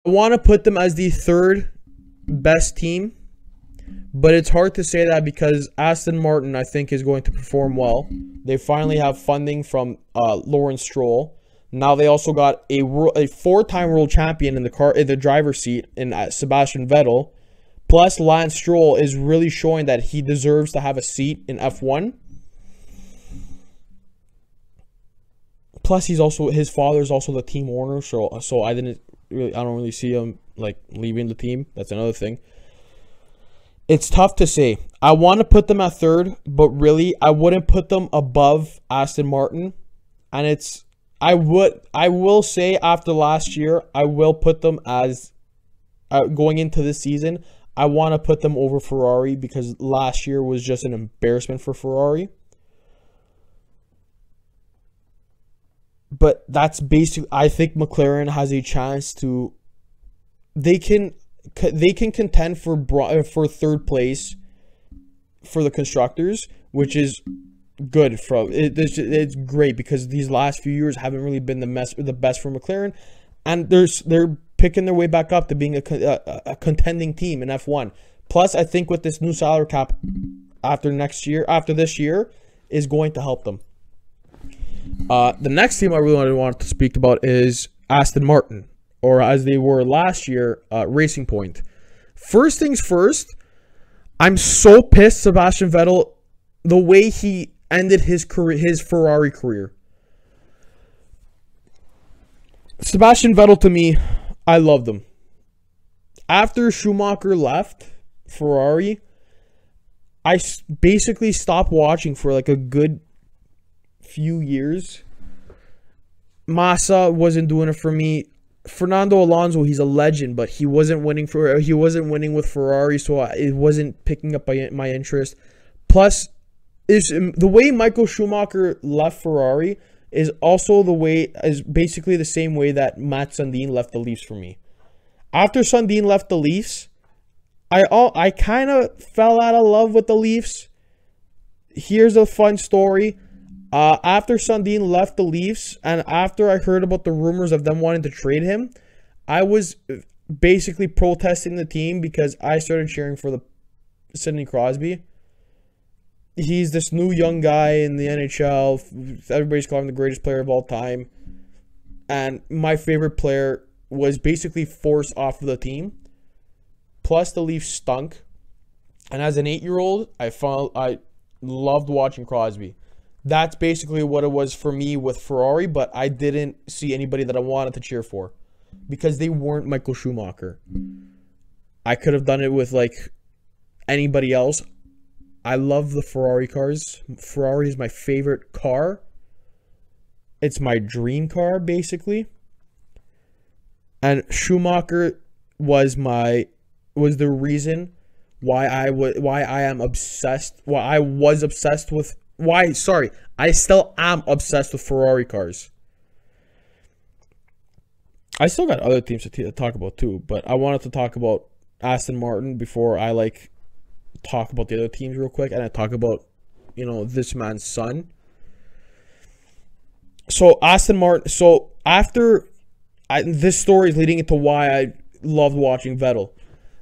I want to put them as the third best team, but it's hard to say that because Aston Martin, I think, is going to perform well. They finally have funding from Lawrence Stroll. Now they also got a four-time world champion in the driver's seat in Sebastian Vettel. Plus, Lance Stroll is really showing that he deserves to have a seat in F1. Plus, his father is also the team owner, so I don't really see him like leaving the team. That's another thing. It's tough to say. I want to put them at third, but really, I wouldn't put them above Aston Martin. And I will say after last year, I will put them as going into this season. I want to put them over Ferrari because last year was just an embarrassment for Ferrari. But that's basically, I think McLaren has a chance to, they can contend for third place for the constructors, which is good. It's great because these last few years haven't really been the best for McLaren, and they're picking their way back up to being a contending team in F1. Plus, I think with this new salary cap after this year, is going to help them. The next team I really want to speak about is Aston Martin, or as they were last year, Racing Point. First things first, I'm so pissed Sebastian Vettel, the way he ended his Ferrari career. Sebastian Vettel, to me, I loved him. After Schumacher left Ferrari, I basically stopped watching for like a good few years. Massa wasn't doing it for me. Fernando Alonso, he's a legend, but he wasn't winning with Ferrari, so it wasn't picking up my interest. Plus, the way Michael Schumacher left Ferrari is basically the same way that Matt Sundin left the Leafs for me. After Sundin left the Leafs, I kind of fell out of love with the Leafs. Here's a fun story. After Sundin left the Leafs, and after I heard about the rumors of them wanting to trade him, I was basically protesting the team because I started cheering for Sidney Crosby. He's this new young guy in the NHL. Everybody's calling him the greatest player of all time. And my favorite player was basically forced off of the team. Plus, the Leafs stunk. And as an 8-year-old, I loved watching Crosby. That's basically what it was for me with Ferrari, but I didn't see anybody that I wanted to cheer for because they weren't Michael Schumacher. I could have done it with like anybody else. I love the Ferrari cars. Ferrari is my favorite car. It's my dream car, basically. And Schumacher was the reason why I still am obsessed with Ferrari cars. I still got other teams to talk about too, but I wanted to talk about Aston Martin before I talk about the other teams real quick, and I talk about, this man's son. So Aston Martin. So this story is leading into why I loved watching Vettel.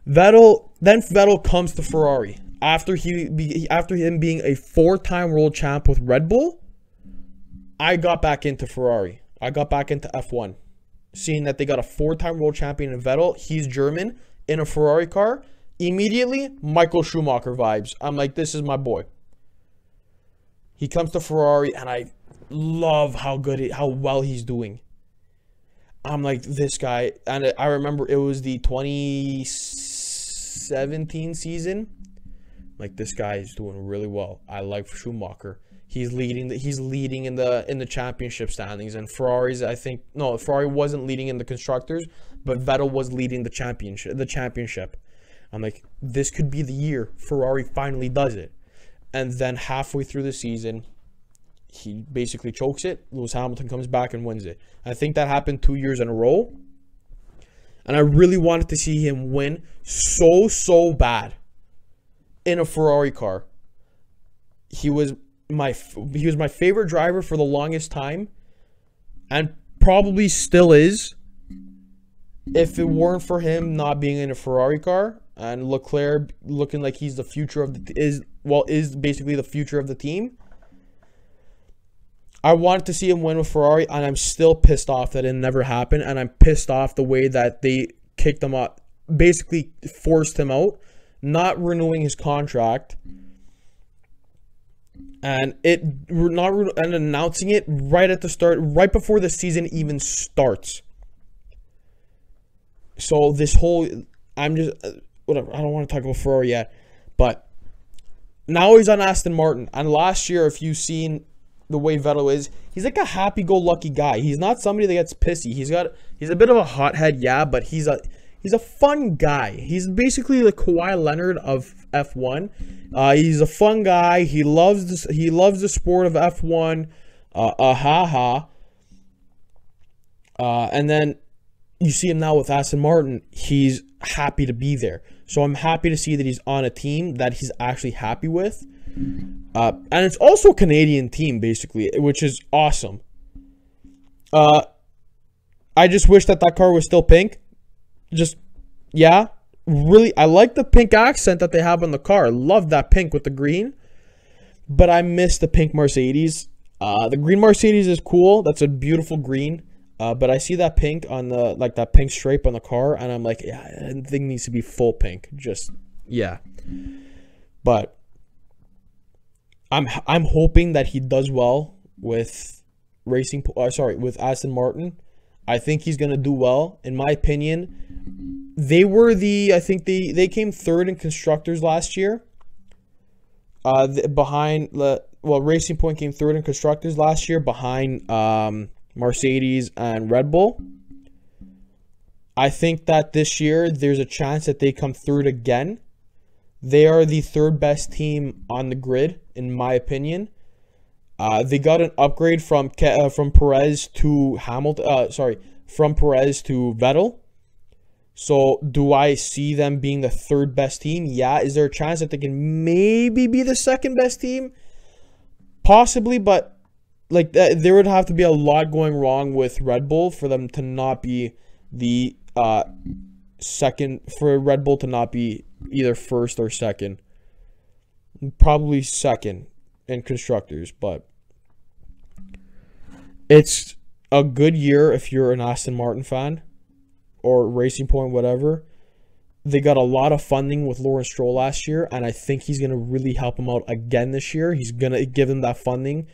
Vettel comes to Ferrari. After him being a 4-time world champ with Red Bull, I got back into Ferrari. I got back into F1. Seeing that they got a 4-time world champion in Vettel, he's German, in a Ferrari car, immediately, Michael Schumacher vibes. I'm like, this is my boy. He comes to Ferrari, and I love how well he's doing. I'm like, this guy, and I remember it was the 2017 season. Like, this guy is doing really well. I like Schumacher. He's leading in the championship standings, and Ferrari wasn't leading in the constructors, but Vettel was leading the championship. I'm like, this could be the year Ferrari finally does it. And then halfway through the season, he basically chokes it. Lewis Hamilton comes back and wins it. I think that happened 2 years in a row. And I really wanted to see him win so bad in a Ferrari car. He was my favorite driver for the longest time, and probably still is. if it weren't for him not being in a Ferrari car and Leclerc looking like he's the future of the is basically the future of the team, I wanted to see him win with Ferrari, and I'm still pissed off that it never happened, and I'm pissed off the way that they kicked him out, basically forced him out, not renewing his contract, and announcing it right at the start, right before the season even starts. So this whole, I'm just, whatever, I don't want to talk about Ferrari yet, but now he's on Aston Martin, and last year, if you've seen the way Vettel is, he's like a happy-go-lucky guy. He's not somebody that gets pissy. He's a bit of a hothead, yeah, but he's a fun guy. He's basically the Kawhi Leonard of F1. He's a fun guy. He loves the sport of F1. And then you see him now with Aston Martin. He's happy to be there. So I'm happy to see that he's on a team that he's actually happy with. And it's also a Canadian team, basically, which is awesome. I just wish that car was still pink. Just, yeah. Really, I like the pink accent that they have on the car. I love that pink with the green. But I miss the pink Mercedes. The green Mercedes is cool. That's a beautiful green. But I see that pink on the, like that pink stripe on the car, and I'm like, yeah, that thing needs to be full pink. Just, yeah. But I'm hoping that he does well with with Aston Martin. I think he's gonna do well. In my opinion, I think they came third in constructors last year. Racing Point came third in constructors last year behind Mercedes and Red Bull. I think that this year there's a chance that they come third again. They are the third best team on the grid, in my opinion. They got an upgrade from Perez to Hamilton. From Perez to Vettel. So do I see them being the third best team? Yeah. Is there a chance that they can maybe be the second best team? Possibly, but like there would have to be a lot going wrong with Red Bull for them to not be the second. For Red Bull to not be either first or second. Probably second in constructors, but it's a good year if you're an Aston Martin fan or Racing Point, whatever. They got a lot of funding with Lawrence Stroll last year, and I think he's going to really help them out again this year. He's going to give them that funding.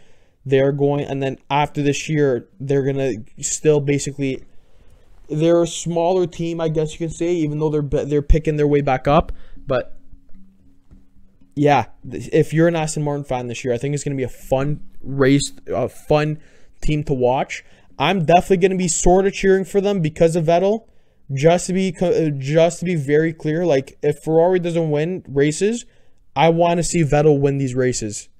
They're going, and then after this year, they're going to still basically, they're a smaller team, I guess you can say, even though they're picking their way back up. But yeah, if you're an Aston Martin fan this year, I think it's going to be a fun race, a fun team to watch. I'm definitely going to be sort of cheering for them because of Vettel. Just to be very clear, like if Ferrari doesn't win races, I want to see Vettel win these races.